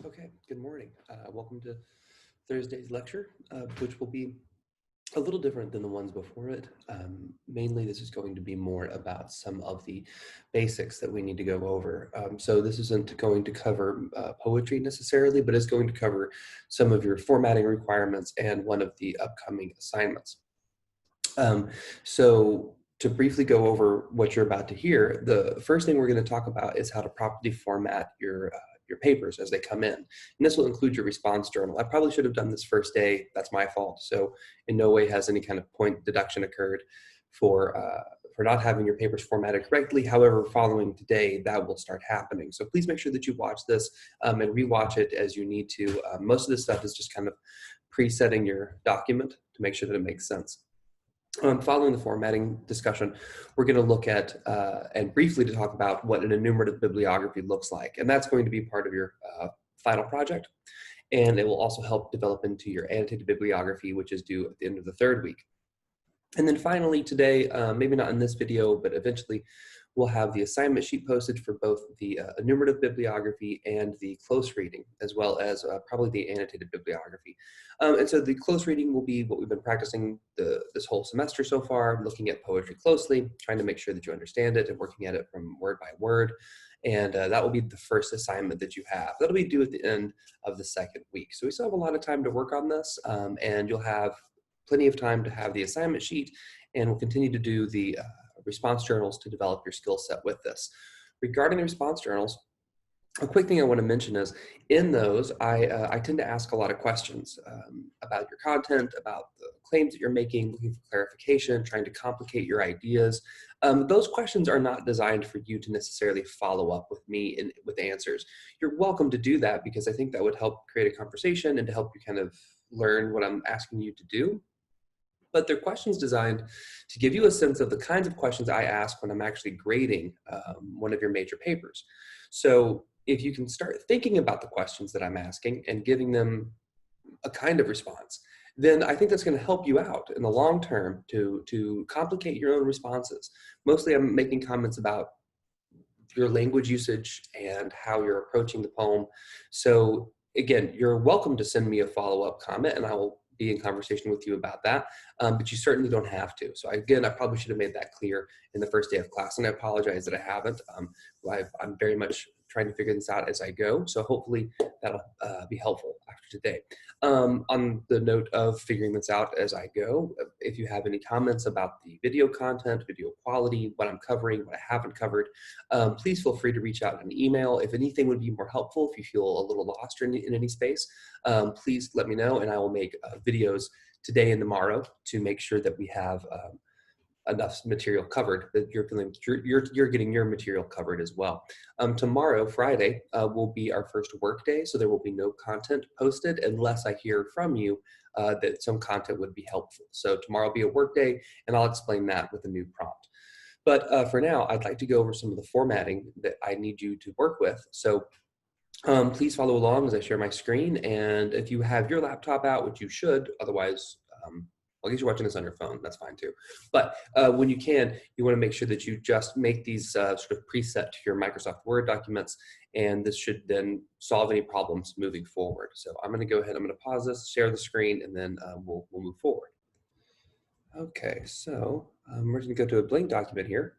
Okay, good morning. Welcome to Thursday's lecture, which will be a little different than the ones before it. Mainly, this is going to be more about some of the basics that we need to go over. So this isn't going to cover poetry necessarily, but it's going to cover some of your formatting requirements and one of the upcoming assignments. Um, so to briefly go over what you're about to hear, the first thing we're going to talk about is how to properly format your papers as they come in. And this will include your response journal. I probably should have done this first day. That's my fault. So in no way has any kind of point deduction occurred for not having your papers formatted correctly. However, following today, that will start happening. So please make sure that you watch this and rewatch it as you need to. Most of this stuff is just kind of presetting your document to make sure that it makes sense. Following the formatting discussion, we're going to look at and briefly to talk about what an enumerative bibliography looks like. And that's going to be part of your final project. And it will also help develop into your annotated bibliography, which is due at the end of the third week. And then finally today, maybe not in this video, but eventually we'll have the assignment sheet posted for both the enumerative bibliography and the close reading, as well as probably the annotated bibliography. And so the close reading will be what we've been practicing this whole semester so far, looking at poetry closely, trying to make sure that you understand it and working at it from word by word. And that will be the first assignment that you have. That'll be due at the end of the second week. So we still have a lot of time to work on this, and you'll have plenty of time to have the assignment sheet, and we'll continue to do the response journals to develop your skill set with this. Regarding the response journals, a quick thing I want to mention is in those, I tend to ask a lot of questions about your content, about the claims that you're making, looking for clarification, trying to complicate your ideas. Those questions are not designed for you to necessarily follow up with me with answers. You're welcome to do that because I think that would help create a conversation and to help you kind of learn what I'm asking you to do. But they're questions designed to give you a sense of the kinds of questions I ask when I'm actually grading one of your major papers. So if you can start thinking about the questions that I'm asking and giving them a kind of response, then I think that's going to help you out in the long term to complicate your own responses. Mostly I'm making comments about your language usage and how you're approaching the poem. So again, you're welcome to send me a follow-up comment and I will be in conversation with you about that, but you certainly don't have to. So again, I probably should have made that clear in the first day of class, and I apologize that I haven't. I'm very much trying to figure this out as I go, so hopefully that'll be helpful after today. On the note of figuring this out as I go, if you have any comments about the video content, video quality, what I'm covering, what I haven't covered, please feel free to reach out in an email. If anything would be more helpful, if you feel a little lost in any space, please let me know and I will make videos today and tomorrow to make sure that we have enough material covered that you're feeling you're getting your material covered as well. Tomorrow, Friday, will be our first work day, so there will be no content posted unless I hear from you that some content would be helpful. So tomorrow will be a work day, and I'll explain that with a new prompt. But for now, I'd like to go over some of the formatting that I need you to work with. So please follow along as I share my screen. And if you have your laptop out, which you should, otherwise, I guess you're watching this on your phone, that's fine too. But when you can, you want to make sure that you just make these sort of preset to your Microsoft Word documents, and this should then solve any problems moving forward. So I'm going to go ahead, I'm going to pause this, share the screen, and then we'll move forward. Okay, so we're going to go to a blank document here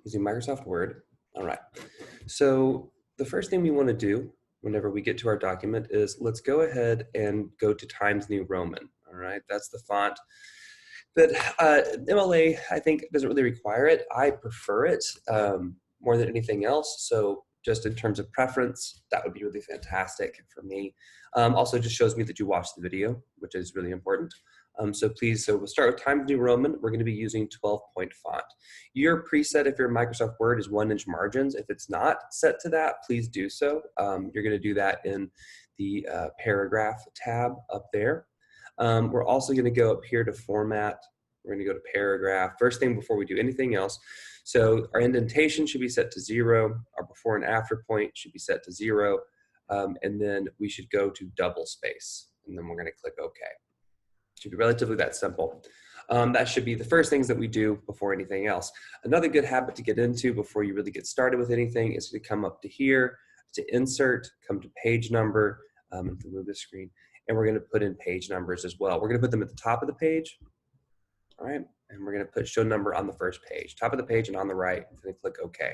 using Microsoft Word. All right, so the first thing we want to do whenever we get to our document is let's go ahead and go to Times New Roman. All right, that's the font that MLA, I think, doesn't really require it. I prefer it more than anything else. So just in terms of preference, that would be really fantastic for me. Also just shows me that you watched the video, which is really important. So we'll start with Times New Roman. We're going to be using 12-point font. Your preset, if you're in Microsoft Word, is 1-inch margins. If it's not set to that, please do so. You're going to do that in the paragraph tab up there. We're also going to go up here to format. We're going to go to paragraph. First thing before we do anything else. So our indentation should be set to 0. Our before and after point should be set to 0. And then we should go to double space. And then we're going to click OK. Should be relatively that simple. That should be the first things that we do before anything else. Another good habit to get into before you really get started with anything is to come up to here to insert, come to page number, and to move the screen. And we're going to put in page numbers as well. We're going to put them at the top of the page. All right, and we're going to put show number on the first page, top of the page and on the right, and then click OK.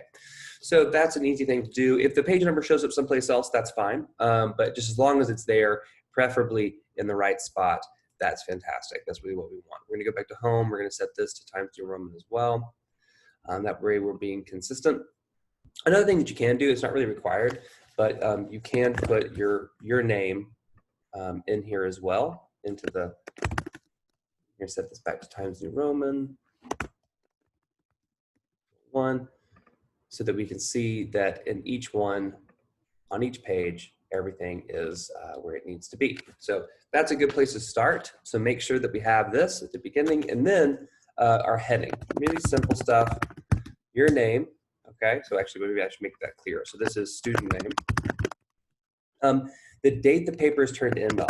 So that's an easy thing to do. If the page number shows up someplace else, that's fine, but just as long as it's there, preferably in the right spot, that's fantastic. That's really what we want. We're going to go back to home. We're going to set this to Times New Roman as well. That way we're being consistent. Another thing that you can do, it's not really required, but you can put your name in here as well, into the, here, set this back to Times New Roman 1, so that we can see that in each one, on each page, everything is where it needs to be. So that's a good place to start. So make sure that we have this at the beginning, and then our heading, really simple stuff, your name, okay? So actually, maybe I should make that clear. So this is student name. The date the paper is turned in on.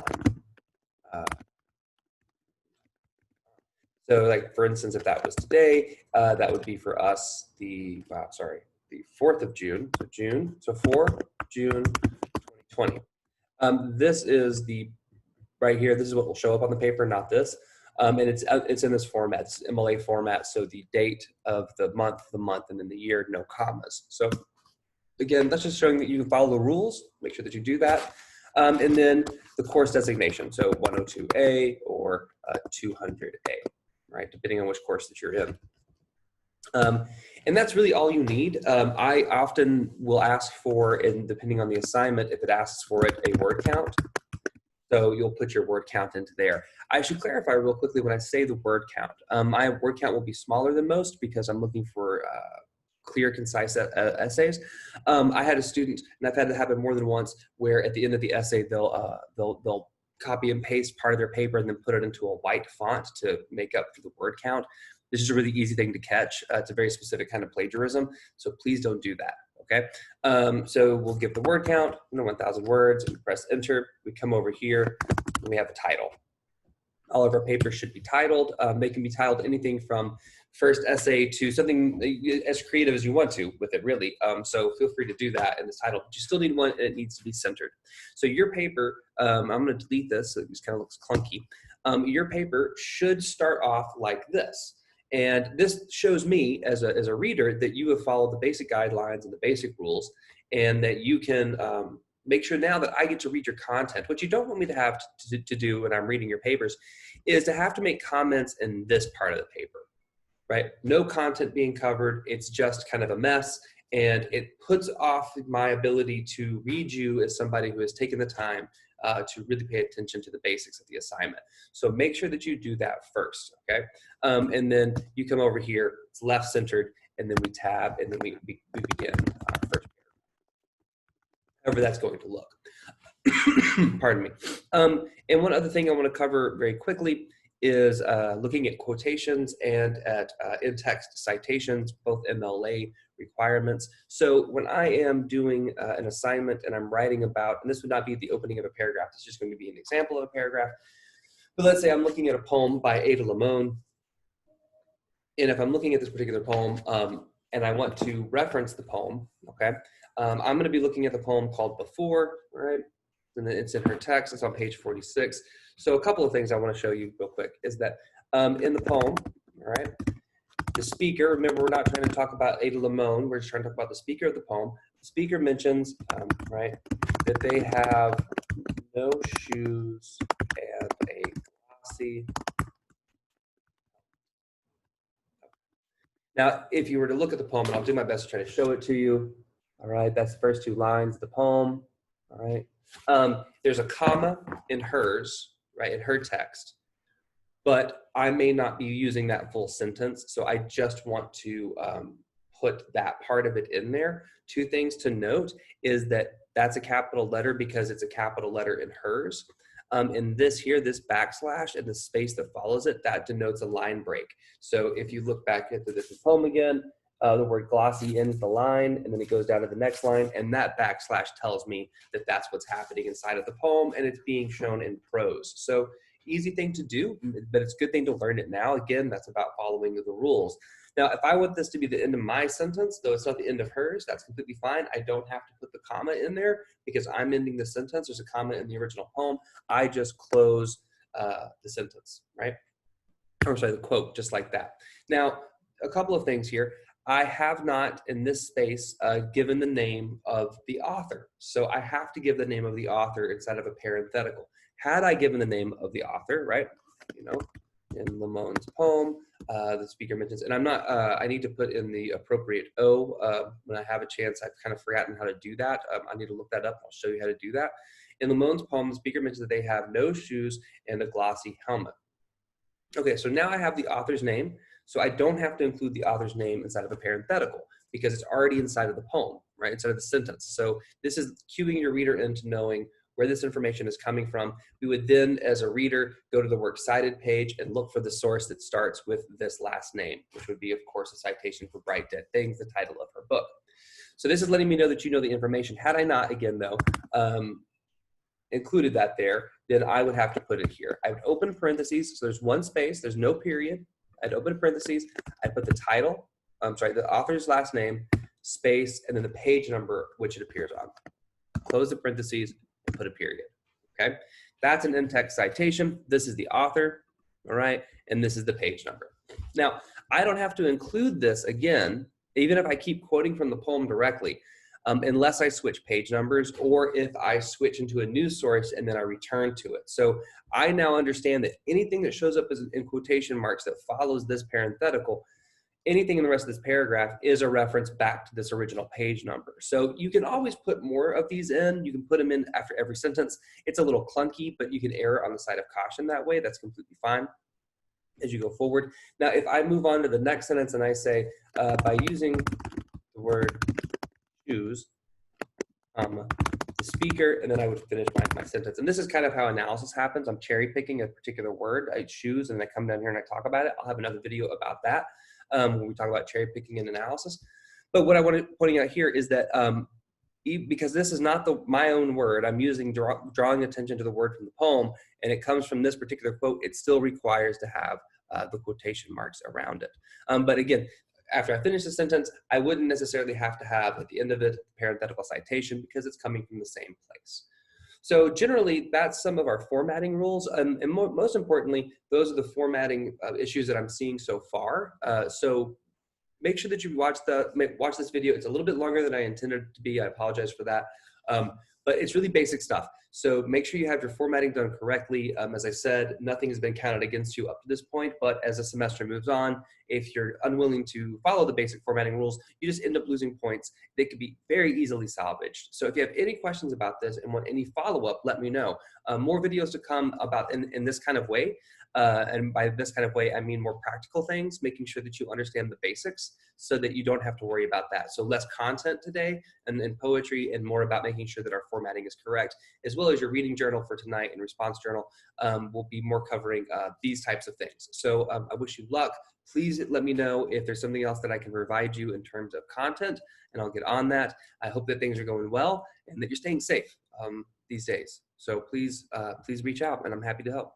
So like, for instance, if that was today, that would be for us the 4th of June, so 4 June 2020. This is the, right here, this is what will show up on the paper, not this. And it's in this format, it's MLA format, so the date of the month, and then the year, no commas. So again, that's just showing that you can follow the rules, make sure that you do that. And then the course designation, so 102A or 200A. Right, depending on which course that you're in. And that's really all you need. I often will ask for, and depending on the assignment, if it asks for it, a word count. So you'll put your word count into there. I should clarify real quickly when I say the word count. My word count will be smaller than most because I'm looking for clear, concise essays. I had a student, and I've had it happen more than once, where at the end of the essay, they'll copy and paste part of their paper and then put it into a white font to make up for the word count. This is a really easy thing to catch. It's a very specific kind of plagiarism, so please don't do that, okay? So we'll give the word count, 1,000 words, and press enter. We come over here, and we have a title. All of our papers should be titled. They can be titled anything from first essay to something as creative as you want to with it, really. So feel free to do that in the title, but you still need one, and it needs to be centered. So your paper, I'm gonna delete this, so it just kind of looks clunky. Your paper should start off like this. And this shows me as a reader that you have followed the basic guidelines and the basic rules, and that you can make sure now that I get to read your content. What you don't want me to have to do when I'm reading your papers is to have to make comments in this part of the paper, right? No content being covered. It's just kind of a mess, and it puts off my ability to read you as somebody who has taken the time to really pay attention to the basics of the assignment. So make sure that you do that first, okay? And then you come over here, it's left centered, and then we tab, and then we begin our first paragraph. However that's going to look. Pardon me. And one other thing I want to cover very quickly is looking at quotations and at in-text citations, both MLA requirements. So when I am doing an assignment and I'm writing about, and this would not be the opening of a paragraph, it's just going to be an example of a paragraph. But let's say I'm looking at a poem by Ada Limon, and if I'm looking at this particular poem and I want to reference the poem, okay, I'm going to be looking at the poem called Before, right? And then it's in her text, it's on page 46. So a couple of things I want to show you real quick is that in the poem, all right, the speaker, remember we're not trying to talk about Ada Limon, we're just trying to talk about the speaker of the poem. The speaker mentions, right, that they have no shoes and a glossy. Now, if you were to look at the poem, and I'll do my best to try to show it to you, all right, that's the first two lines of the poem, all right. There's a comma in hers, right, in her text, but I may not be using that full sentence, so I just want to put that part of it in there. Two things to note is that that's a capital letter because it's a capital letter in hers. And this here, this backslash and the space that follows it, that denotes a line break. So if you look back at this poem again, the word glossy ends the line, and then it goes down to the next line, and that backslash tells me that that's what's happening inside of the poem, and it's being shown in prose. So easy thing to do, but it's a good thing to learn it now. Again, that's about following the rules. Now, if I want this to be the end of my sentence, though it's not the end of hers, that's completely fine. I don't have to put the comma in there because I'm ending the sentence. There's a comma in the original poem. I just close the sentence, right? Or sorry, the quote, just like that. Now, a couple of things here. I have not, in this space, given the name of the author. So I have to give the name of the author inside of a parenthetical. Had I given the name of the author, right, you know, in Lamone's poem, the speaker mentions, and I'm not, I need to put in the appropriate O when I have a chance. I've kind of forgotten how to do that. I need to look that up. I'll show you how to do that. In Lamone's poem, the speaker mentions that they have no shoes and a glossy helmet. Okay, so now I have the author's name, so I don't have to include the author's name inside of a parenthetical because it's already inside of the poem, right, inside of the sentence. So this is cueing your reader into knowing where this information is coming from. We would then, as a reader, go to the Works Cited page and look for the source that starts with this last name, which would be, of course, a citation for Bright Dead Things, the title of her book. So this is letting me know that you know the information. Had I not, again, though, included that there, then I would have to put it here. I would open parentheses, so there's one space, there's no period. I'd open parentheses, I'd put the title, the author's last name, space, and then the page number which it appears on. Close the parentheses and put a period, okay? That's an in-text citation. This is the author, all right? And this is the page number. Now, I don't have to include this again, even if I keep quoting from the poem directly, unless I switch page numbers or if I switch into a news source and then I return to it. So I now understand that anything that shows up as in quotation marks that follows this parenthetical, anything in the rest of this paragraph is a reference back to this original page number. So you can always put more of these in. You can put them in after every sentence. It's a little clunky, but you can err on the side of caution that way. That's completely fine as you go forward. Now, if I move on to the next sentence and I say, by using the word choose, the speaker, and then I would finish my sentence. And this is kind of how analysis happens. I'm cherry picking a particular word, I choose, and I come down here and I talk about it. I'll have another video about that when we talk about cherry picking and analysis. But what I want to pointing out here is that because this is not my own word, I'm using drawing attention to the word from the poem, and it comes from this particular quote, it still requires to have the quotation marks around it. But again, after I finish the sentence, I wouldn't necessarily have to have at the end of it parenthetical citation because it's coming from the same place. So generally, that's some of our formatting rules. And most importantly, those are the formatting issues that I'm seeing so far. So make sure that you watch this video. It's a little bit longer than I intended it to be. I apologize for that. But it's really basic stuff. So make sure you have your formatting done correctly. As I said, nothing has been counted against you up to this point, but as the semester moves on, if you're unwilling to follow the basic formatting rules, you just end up losing points. They could be very easily salvaged. So if you have any questions about this and want any follow-up, let me know. More videos to come about in this kind of way. And by this kind of way, I mean more practical things, making sure that you understand the basics so that you don't have to worry about that. So less content today and poetry and more about making sure that our formatting is correct, as well as your reading journal for tonight and response journal will be more covering these types of things. So I wish you luck. Please let me know if there's something else that I can provide you in terms of content, and I'll get on that. I hope that things are going well and that you're staying safe these days. So please reach out, and I'm happy to help.